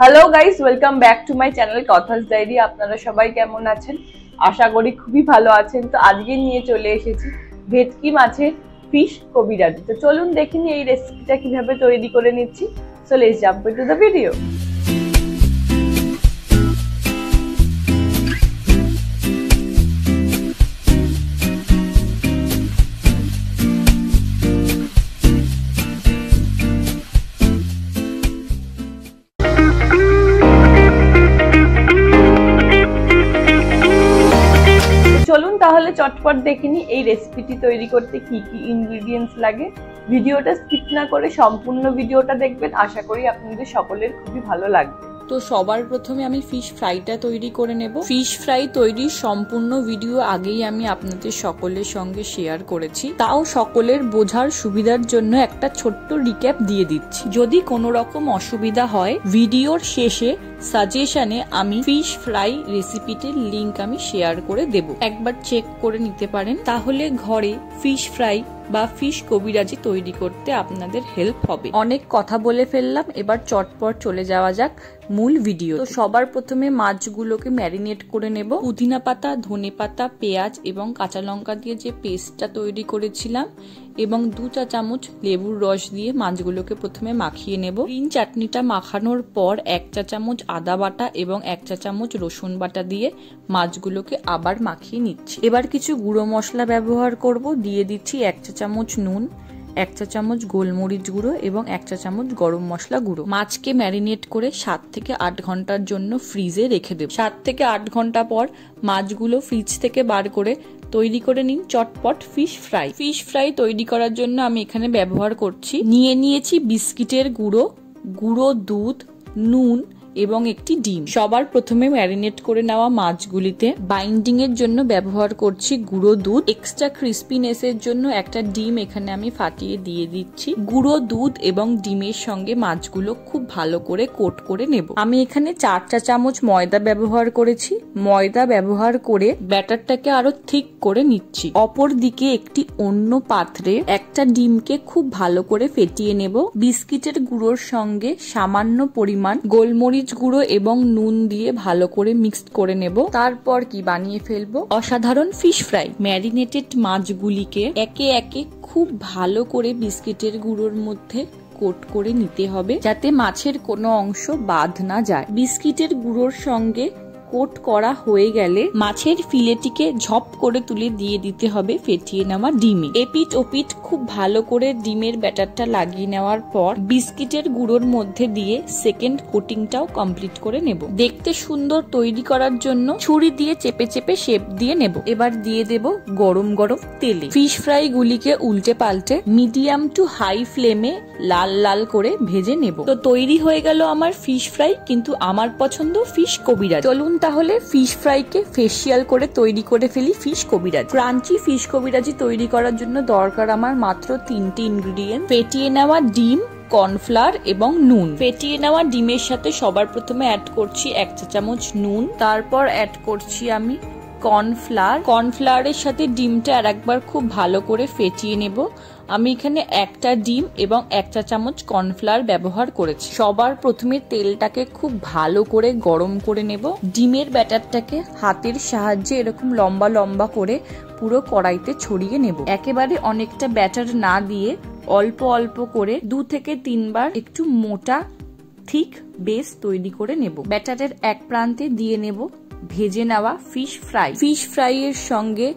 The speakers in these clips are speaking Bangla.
Hello guys, welcome back to my channel Kathas diary. আপনারা সবাই কেমন আছেন? আশা করি খুবই ভালো আছেন। তো আজকে নিয়ে চলে এসেছি ভেটকি মাছের ফিশ কবিরাজি। তো চলুন দেখিনি এই রেসিপিটা কিভাবে তৈরি করে নিচ্ছি। So let's jump into the video. চলুন তাহলে চটপট দেখিনি এই রেসিপিটি তৈরি করতে কি কি ইনগ্রেডিয়েন্টস লাগে। ভিডিওটা স্কিপ না করে সম্পূর্ণ ভিডিওটা দেখবেন, আশা করি আপনাদের সকলের খুবই ভালো লাগবে। তো সবার প্রথমে আমি ফিশ ফ্রাইটা তৈরি করে নেব। ফিশ ফ্রাই তৈরির সম্পূর্ণ ভিডিও আগেই আমি আপনাদের সকলের সঙ্গে শেয়ার করেছি, তাও সকলের বোঝার সুবিধার জন্য একটা ছোট্ট রিক্যাপ দিয়ে দিচ্ছি। যদি কোনো রকম অসুবিধা হয় ভিডিওর শেষে সাজেশনে আমি ফিশ ফ্রাই রেসিপিটির লিংক আমি শেয়ার করে দেব, একবার চেক করে নিতে পারেন। তাহলে ঘরে ফিশ ফ্রাই বা ফিশ কবিরাজি তৈরি করতে আপনাদের হেল্প হবে। অনেক কথা বলে ফেললাম, এবার চটপট চলে যাওয়া যাক মূল ভিডিও। তো সবার প্রথমে মাছগুলোকে ম্যারিনেট করে নেব। পুদিনা পাতা, ধনে পাতা, পেঁয়াজ এবং কাঁচা লঙ্কা দিয়ে যে পেস্টটা তৈরি করেছিলাম এবং 2 চা চামচ লেবুর রস দিয়ে মাছগুলোকে প্রথমে মাখিয়ে নেব। গ্রিন চাটনিটা মাখানোর পর 1 চা চামচ আদা বাটা এবং 1 চা চামচ রসুন বাটা দিয়ে মাছগুলোকে আবার মাখিয়ে নিচ্ছি। এবার কিছু গুঁড়ো মশলা ব্যবহার করব। দিয়ে দিচ্ছি 1 চা চামচ নুন, 1 চা চামচ গোলমরিচ গুঁড়ো এবং 1 চা চামচ গরম মশলা গুঁড়ো। মাছকে ম্যারিনেট করে 7 থেকে 8 ঘন্টার জন্য ফ্রিজে রেখে দেব। 7 থেকে 8 ঘন্টা পর মাছগুলো ফ্রিজ থেকে বার করে তৈরি করে নিন চটপট ফিশ ফ্রাই। ফিশ ফ্রাই তৈরি করার জন্য আমি এখানে ব্যবহার করছি, নিয়েছি বিস্কিটের গুঁড়ো, গুঁড়ো দুধ, নুন এবং একটি ডিম। সবার প্রথমে ম্যারিনেট করে নেওয়া মাছগুলিতে বাইন্ডিং এর জন্য ব্যবহার করছি গুঁড়ো দুধ। এক্সট্রা ক্রিস্পিনেস এর জন্য একটা ডিম এখানে আমি ফাটিয়ে দিয়ে দিচ্ছি। গুঁড়ো দুধ এবং ডিমের সঙ্গে মাছগুলো খুব ভালো করে কোট করে নেব। আমি এখানে 4 চা চামচ ময়দা ব্যবহার করেছি। ময়দা ব্যবহার করে ব্যাটারটাকে আরো থিক করে নিচ্ছি। অপর দিকে একটি অন্য পাত্রে একটা ডিমকে খুব ভালো করে ফেটিয়ে নেব। বিস্কিটের গুঁড়োর সঙ্গে সামান্য পরিমাণ গোলমরিচ গুঁড়ো এবং নুন দিয়ে ভালো করে মিক্সড করে নেব। তারপর কি বানিয়ে ফেলবো অসাধারণ ফিশ ফ্রাই। ম্যারিনেটেড মাছগুলিকে একে একে খুব ভালো করে বিস্কিটের গুঁড়োর মধ্যে কোট করে নিতে হবে, যাতে মাছের কোনো অংশ বাদ না যায়। বিস্কিটের গুঁড়োর সঙ্গে কোট করা হয়ে গেলে মাছের ফিলেটিকে ঝপ করে তুলে দিয়ে দিতে হবে ফেটিয়ে নেওয়া ডিমে। এপিট ওপিট খুব ভালো করে ডিমের ব্যাটারটা লাগিয়ে নেওয়ার পর বিস্কিটের গুঁড়োর মধ্যে দিয়ে সেকেন্ড কোটিংটাও কমপ্লিট করে নেব। দেখতে সুন্দর তৈরি করার জন্য ছুরি দিয়ে চেপে চেপে শেপ দিয়ে নেব। এবার দিয়ে দেব গরম গরম তেলে। ফিশ ফ্রাই গুলিকে উল্টে পাল্টে মিডিয়াম টু হাই ফ্লেমে লাল লাল করে ভেজে নেব। তো তৈরি হয়ে গেল আমার ফিশ ফ্রাই, কিন্তু আমার পছন্দ ফিশ কবিরাজি। চলুন তাহলে ফিশ ফ্রাইকে ফেসিয়াল করে তৈরি করে ফেলি ফিশ কবিরাজি। ক্রাঞ্চি ফিশ কবিরাজি তৈরি করার জন্য দরকার আমার মাত্র 3টি ইনগ্রেডিয়েন্ট: ফেটিয়ে নেওয়া ডিম, কর্নফ্লাওয়ার এবং নুন। ফেটিয়ে নেওয়া ডিমের সাথে সবার প্রথমে অ্যাড করছি 1 চা চামচ নুন, তারপর অ্যাড করছি আমি কর্নফ্লাওয়ার। কর্নফ্লাওয়ারের সাথে ডিমটা আর একবার খুব ভালো করে ফেটিয়ে নেব। আমি এখানে একটা ডিম এবং 1 চা চামচ কর্নফ্লাওয়ার ব্যবহার করেছি। সবার প্রথমে তেলটাকে খুব ভালো করে গরম করে নেব। ডিমের ব্যাটারটাকে হাতের সাহায্যে এরকম লম্বা লম্বা করে পুরো কড়াইতে ছড়িয়ে নেব। একেবারে অনেকটা ব্যাটার না দিয়ে অল্প অল্প করে 2 থেকে 3 বার একটু মোটা থিক বেস তৈরি করে নেব। ব্যাটারের এক প্রান্তে দিয়ে নেব ভেজে নেওয়া ফিশ ফ্রাই। ফিশ ফ্রাই এর সঙ্গে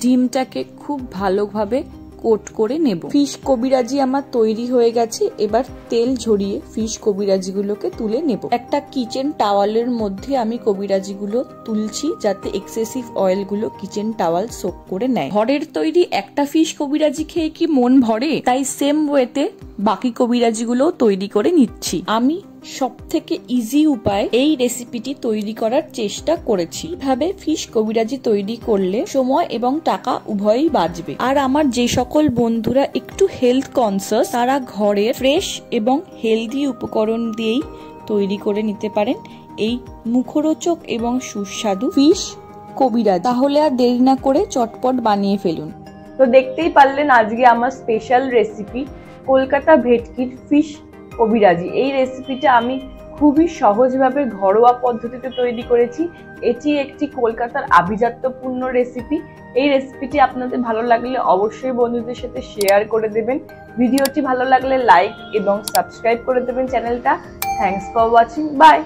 ডিমটাকে খুব ভালোভাবে কোট করে নেব। ফিশ কবিরাজি আমার তৈরি হয়ে গেছে। এবার তেল ঝরিয়ে ফিশ কবিরাজি গুলোকে তুলে নেব। একটা কিচেন টাওয়ালের মধ্যে আমি কবিরাজি গুলো তুলছি, যাতে এক্সেসিভ অয়েল গুলো কিচেন টাওয়াল সোক করে নেয়। ঘরের তৈরি একটা ফিশ কবিরাজি খেয়ে কি মন ভরে? তাই সেম ওয়েতে বাকি কবিরাজি গুলো তৈরি করে নিচ্ছি। আমি সবথেকে ইজি উপায় এই রেসিপিটি তৈরি করার চেষ্টা করেছি। এইভাবে ফিশ কবিরাজি তৈরি করলে সময় এবং টাকা উভয়ই বাঁচবে। আর আমার যে সকল বন্ধুরা একটু হেলথ কনসাস, তারা ঘরে ফ্রেশ এবং হেলদি উপকরণ দিয়েই তৈরি করে নিতে পারেন এই মুখরোচক এবং সুস্বাদু ফিশ কবিরাজি। তাহলে আর দেরি না করে চটপট বানিয়ে ফেলুন। তো দেখতেই পারলেন আজকে আমার স্পেশাল রেসিপি কলকাতা ভেটকির ফিশ কবিরাজি। এই রেসিপিটা আমি খুবই সহজভাবে ঘরোয়া পদ্ধতিতে তৈরি করেছি। এটি একটি কলকাতার আভিজাত্যপূর্ণ রেসিপি। এই রেসিপিটি আপনাদের ভালো লাগলে অবশ্যই বন্ধুদের সাথে শেয়ার করে দেবেন। ভিডিওটি ভালো লাগলে লাইক এবং সাবস্ক্রাইব করে দেবেন চ্যানেলটা। Thanks for watching, by.